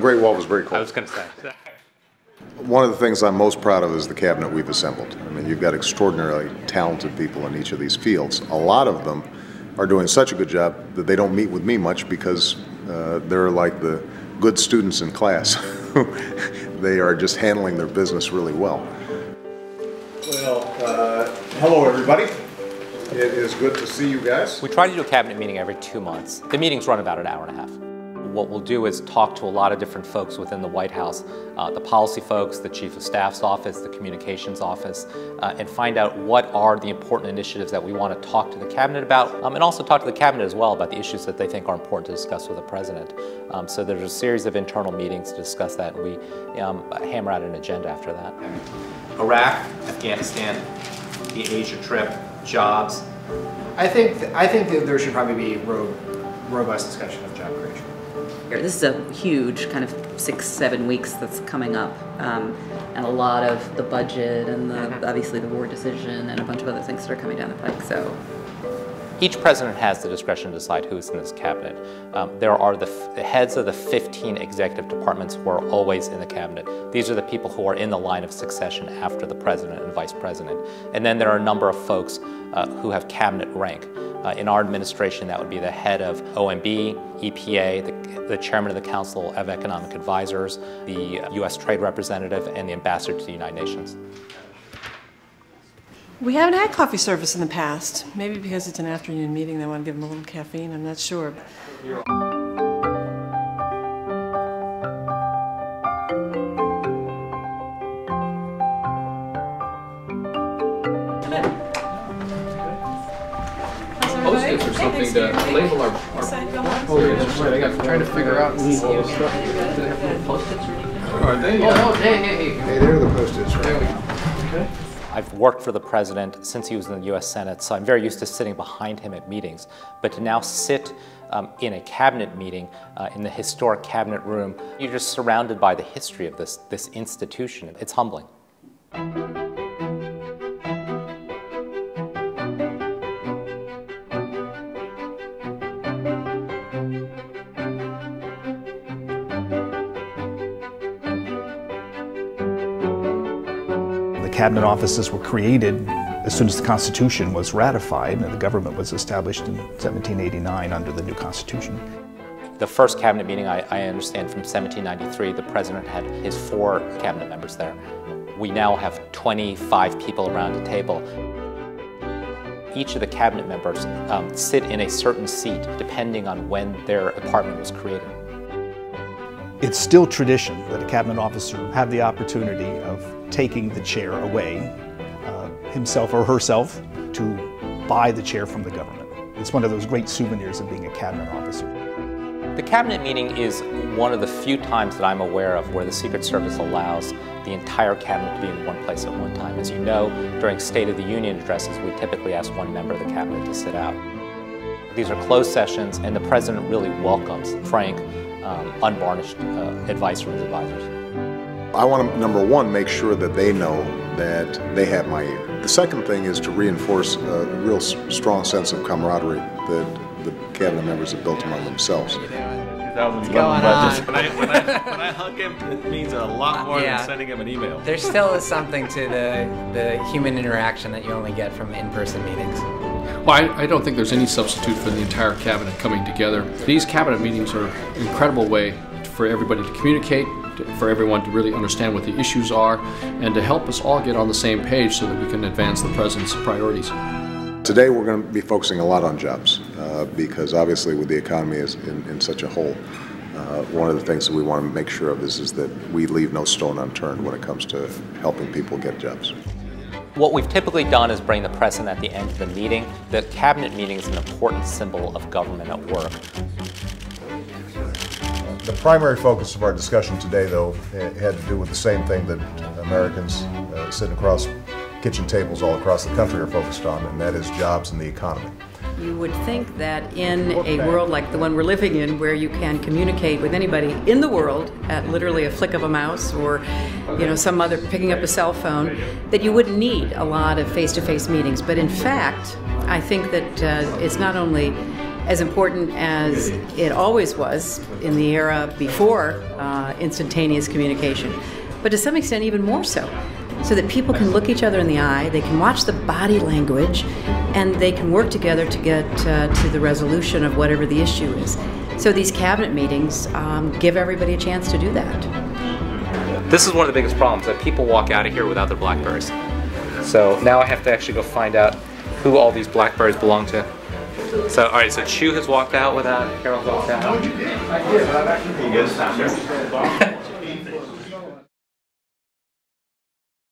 Great Wall was very cool. I was going to say. One of the things I'm most proud of is the cabinet we've assembled. I mean, you've got extraordinarily talented people in each of these fields. A lot of them are doing such a good job that they don't meet with me much because they're like the good students in class. They are just handling their business really well. Well, hello everybody. It is good to see you guys. We try to do a cabinet meeting every 2 months. The meetings run about an hour and a half. What we'll do is talk to a lot of different folks within the White House, the policy folks, the Chief of Staff's office, the Communications office, and find out what are the important initiatives that we want to talk to the Cabinet about, and also talk to the Cabinet as well about the issues that they think are important to discuss with the President. So there's a series of internal meetings to discuss that, and we hammer out an agenda after that. Iraq, Afghanistan, the Asia trip, jobs. I think that there should probably be robust discussion of job creation. This is a huge kind of 6-7 weeks that's coming up, and a lot of the budget and obviously the war decision and a bunch of other things that are coming down the pike. So each president has the discretion to decide who is in this cabinet. There are the heads of the 15 executive departments who are always in the cabinet. These are the people who are in the line of succession after the president and vice president. And then there are a number of folks who have cabinet rank. In our administration, that would be the head of OMB, EPA, the chairman of the Council of Economic Advisors, the U.S. Trade Representative, and the ambassador to the United Nations. We haven't had coffee service in the past. Maybe because it's an afternoon meeting, they want to give them a little caffeine. I'm not sure. Post-its or something to label our oh yeah, that's right. I got trying to figure out all the stuff. Do they have little post-its or anything? Are they? Oh, hey, they're the post-its, right? Okay. I've worked for the president since he was in the U.S. Senate, so I'm very used to sitting behind him at meetings. But to now sit in a cabinet meeting in the historic cabinet room, you're just surrounded by the history of this institution. It's humbling. Cabinet offices were created as soon as the Constitution was ratified and the government was established in 1789 under the new Constitution. The first cabinet meeting, I understand, from 1793, the president had his 4 cabinet members there. We now have 25 people around a table. Each of the cabinet members sit in a certain seat depending on when their apartment was created. It's still tradition that a cabinet officer have the opportunity of taking the chair away, himself or herself, to buy the chair from the government. It's one of those great souvenirs of being a cabinet officer. The cabinet meeting is one of the few times that I'm aware of where the Secret Service allows the entire cabinet to be in one place at one time. As you know, during State of the Union addresses, we typically ask one member of the cabinet to sit out. These are closed sessions, and the president really welcomes frank, unvarnished advice from his advisors. I want to, number one, make sure that they know that they have my ear. The second thing is to reinforce a real strong sense of camaraderie that the cabinet members have built among themselves. What's going on? When I hug him, it means a lot more than sending him an email. There still is something to the human interaction that you only get from in-person meetings. Well, I don't think there's any substitute for the entire cabinet coming together. These cabinet meetings are an incredible way for everybody to communicate, for everyone to really understand what the issues are, and to help us all get on the same page so that we can advance the president's priorities. Today we're going to be focusing a lot on jobs because obviously with the economy in such a hole, one of the things that we want to make sure of is that we leave no stone unturned when it comes to helping people get jobs. What we've typically done is bring the president at the end of the meeting. The cabinet meeting is an important symbol of government at work. The primary focus of our discussion today, though, had to do with the same thing that Americans sitting across kitchen tables all across the country are focused on, and that is jobs and the economy. You would think that in a world like the one we're living in, where you can communicate with anybody in the world at literally a flick of a mouse or, some other picking up a cell phone, that you wouldn't need a lot of face-to-face meetings. But in fact, I think that it's not only as important as it always was in the era before instantaneous communication, but to some extent even more so that people can look each other in the eye, they can watch the body language, and they can work together to get to the resolution of whatever the issue is. So these cabinet meetings give everybody a chance to do that. This is one of the biggest problems, that people walk out of here without their BlackBerries. So now I have to actually go find out who all these BlackBerries belong to. So, all right, so Chu has walked out without, Carol's walked out. I did, but I've actually been good.